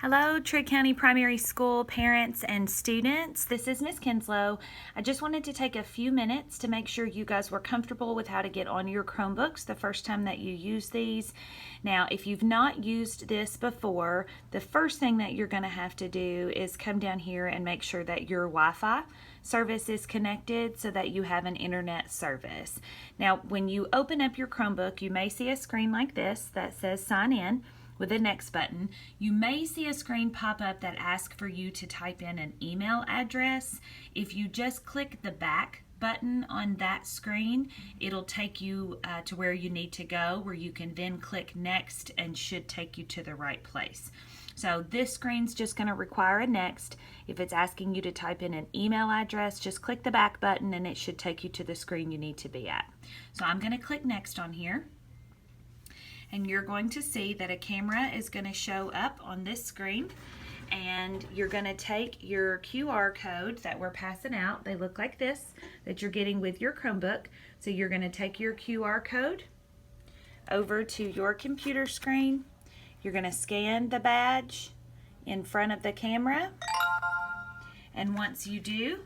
Hello, Trigg County Primary School parents and students. This is Miss Kinslow. I just wanted to take a few minutes to make sure you guys were comfortable with how to get on your Chromebooks the first time that you use these. Now, if you've not used this before, the first thing that you're going to have to do is come down here and make sure that your Wi-Fi service is connected so that you have an internet service. Now, when you open up your Chromebook, you may see a screen like this that says sign in with the next button. You may see a screen pop up that asks for you to type in an email address. If you just click the back button on that screen, it'll take you to where you need to go, where you can then click next and should take you to the right place. So this screen's just going to require a next. If it's asking you to type in an email address, just click the back button and it should take you to the screen you need to be at. So I'm going to click next on here. And you're going to see that a camera is going to show up on this screen, and you're going to take your QR code that we're passing out. They look like this, that you're getting with your Chromebook. So you're going to take your QR code over to your computer screen. You're going to scan the badge in front of the camera, and once you do,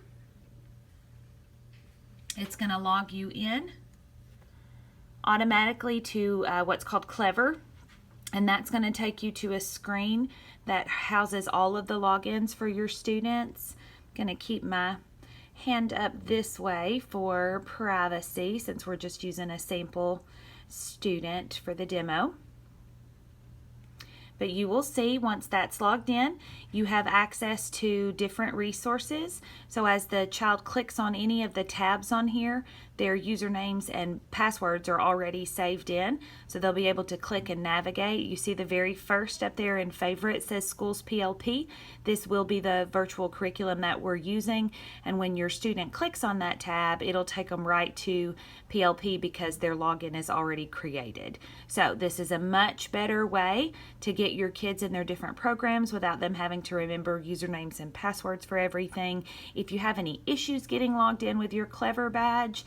it's going to log you in automatically to what's called Clever, and that's going to take you to a screen that houses all of the logins for your students. I'm going to keep my hand up this way for privacy since we're just using a sample student for the demo. But you will see once that's logged in, you have access to different resources. So as the child clicks on any of the tabs on here, their usernames and passwords are already saved in. So they'll be able to click and navigate. You see the very first up there in favorite says Schools PLP. This will be the virtual curriculum that we're using. And when your student clicks on that tab, it'll take them right to PLP because their login is already created. So this is a much better way to get your kids in their different programs without them having to remember usernames and passwords for everything. If you have any issues getting logged in with your Clever badge,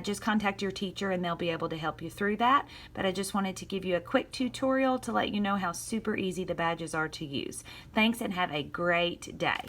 just contact your teacher and they'll be able to help you through that. But I just wanted to give you a quick tutorial to let you know how super easy the badges are to use. Thanks and have a great day.